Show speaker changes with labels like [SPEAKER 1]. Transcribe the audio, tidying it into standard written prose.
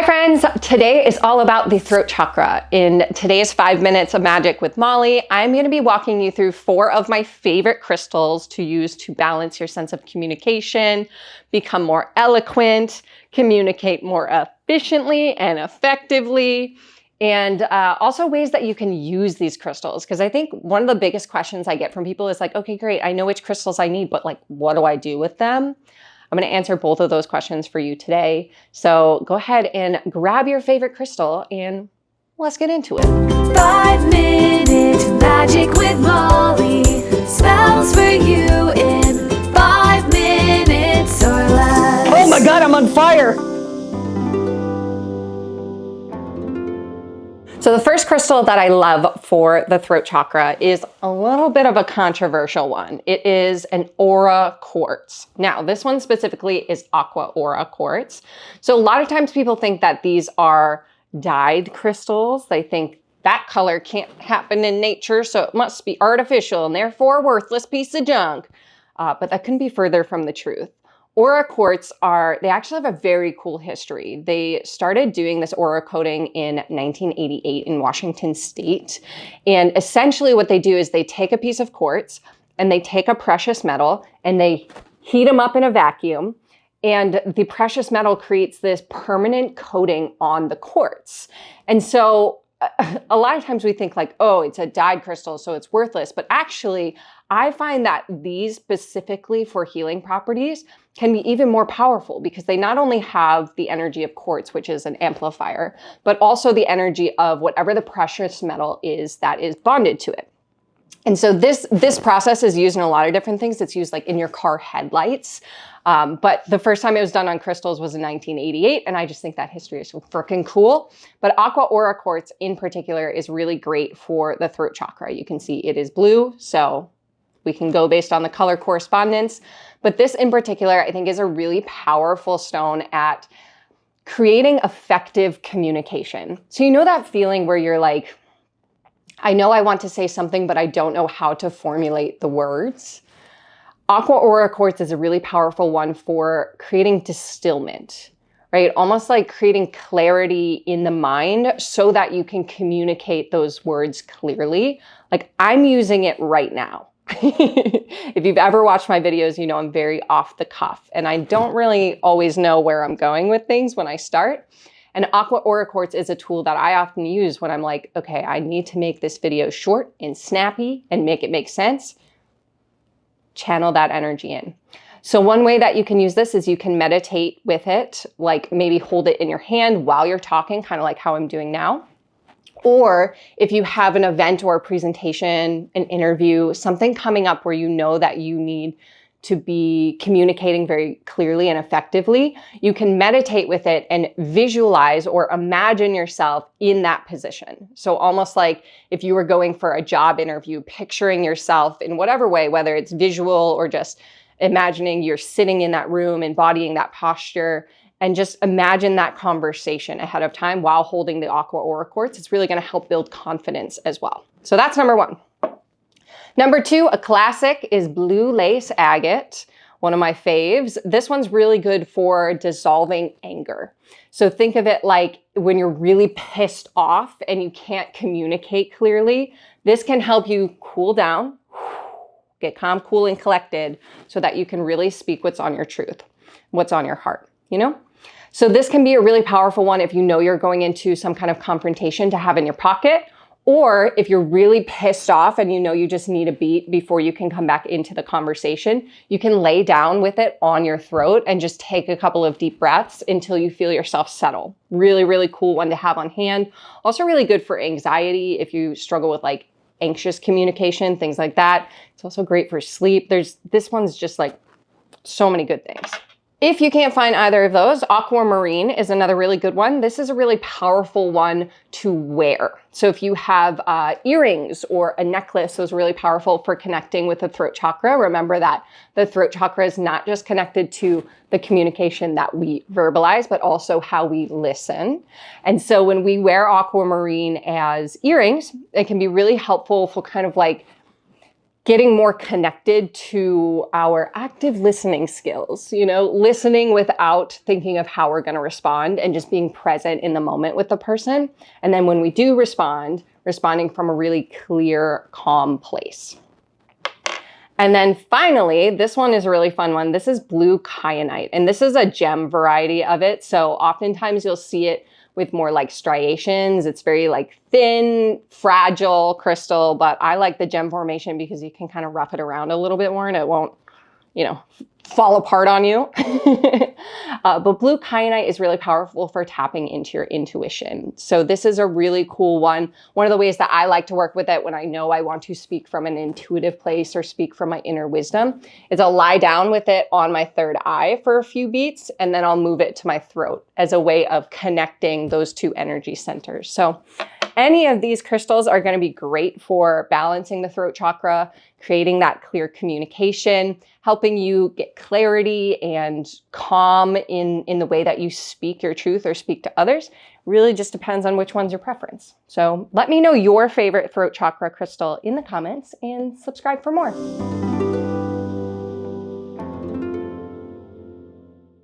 [SPEAKER 1] Hi friends, today is all about the throat chakra. In today's 5 minutes of magic with Molly, I'm going to be walking you through 4 of my favorite crystals to use to balance your sense of communication, become more eloquent, communicate more efficiently and effectively, and also ways that you can use these crystals. Because I think one of the biggest questions I get from people is like, okay, great, I know which crystals I need, but like, what do I do with them? I'm going to answer both of those questions for you today. So go ahead and grab your favorite crystal and let's get into it.
[SPEAKER 2] 5 minute magic with Molly. Spells for you in 5 minutes or less.
[SPEAKER 1] Oh my God, I'm on fire. So the first crystal that I love for the throat chakra is a little bit of a controversial one. It is an aura quartz. Now, this one specifically is aqua aura quartz. So a lot of times people think that these are dyed crystals. They think that color can't happen in nature, so it must be artificial and therefore a worthless piece of junk. But that couldn't be further from the truth. Aura quartz they actually have a very cool history. They started doing this aura coating in 1988 in Washington State. And essentially what they do is they take a piece of quartz and they take a precious metal and they heat them up in a vacuum. And the precious metal creates this permanent coating on the quartz. And so a lot of times we think like, oh, it's a dyed crystal, so it's worthless. But actually, I find that these specifically for healing properties can be even more powerful because they not only have the energy of quartz, which is an amplifier, but also the energy of whatever the precious metal is that is bonded to it. And so this process is used in a lot of different things. It's used like in your car headlights. But the first time it was done on crystals was in 1988. And I just think that history is so freaking cool. But aqua aura quartz in particular is really great for the throat chakra. You can see it is blue. So we can go based on the color correspondence. But this in particular, I think is a really powerful stone at creating effective communication. So you know that feeling where you're like, I know I want to say something, but I don't know how to formulate the words. Aqua aura quartz is a really powerful one for creating distillment, right? Almost like creating clarity in the mind so that you can communicate those words clearly. Like I'm using it right now. If you've ever watched my videos, you know I'm very off the cuff and I don't really always know where I'm going with things when I start. And aqua aura quartz is a tool that I often use when I'm like, okay, I need to make this video short and snappy and make it make sense. Channel that energy in. So one way that you can use this is you can meditate with it, like maybe hold it in your hand while you're talking, kind of like how I'm doing now. Or if you have an event or a presentation, an interview, something coming up where you know that you need to be communicating very clearly and effectively, you can meditate with it and visualize or imagine yourself in that position. So almost like if you were going for a job interview, picturing yourself in whatever way, whether it's visual or just imagining you're sitting in that room, embodying that posture, and just imagine that conversation ahead of time while holding the aqua aura quartz. It's really going to help build confidence as well. So that's number 1. Number 2, a classic is blue lace agate, one of my faves. This one's really good for dissolving anger. So think of it like when you're really pissed off and you can't communicate clearly, this can help you cool down, get calm, cool, and collected so that you can really speak what's on your truth, what's on your heart, you know? So this can be a really powerful one if you know you're going into some kind of confrontation to have in your pocket. Or if you're really pissed off and you know you just need a beat before you can come back into the conversation, you can lay down with it on your throat and just take a couple of deep breaths until you feel yourself settle. Really, really cool one to have on hand. Also really good for anxiety if you struggle with like anxious communication, things like that. It's also great for sleep. This one's just like so many good things. If you can't find either of those, aquamarine is another really good one. This is a really powerful one to wear. So if you have earrings or a necklace, those are really powerful for connecting with the throat chakra. Remember that the throat chakra is not just connected to the communication that we verbalize, but also how we listen. And so when we wear aquamarine as earrings, it can be really helpful for kind of like getting more connected to our active listening skills, listening without thinking of how we're going to respond and just being present in the moment with the person. And then when we do respond, responding from a really clear, calm place. And then finally, this one is a really fun one. This is blue kyanite, and this is a gem variety of it. So oftentimes you'll see it with more like striations. It's very like thin, fragile crystal, but I like the gem formation because you can kind of rough it around a little bit more and it won't, fall apart on you. But blue kyanite is really powerful for tapping into your intuition. So this is a really cool one. One of the ways that I like to work with it when I know I want to speak from an intuitive place or speak from my inner wisdom is I'll lie down with it on my third eye for a few beats, and then I'll move it to my throat as a way of connecting those two energy centers. So any of these crystals are going to be great for balancing the throat chakra, creating that clear communication, helping you get clarity and calm in the way that you speak your truth or speak to others. Really just depends on which one's your preference. So let me know your favorite throat chakra crystal in the comments and subscribe for more.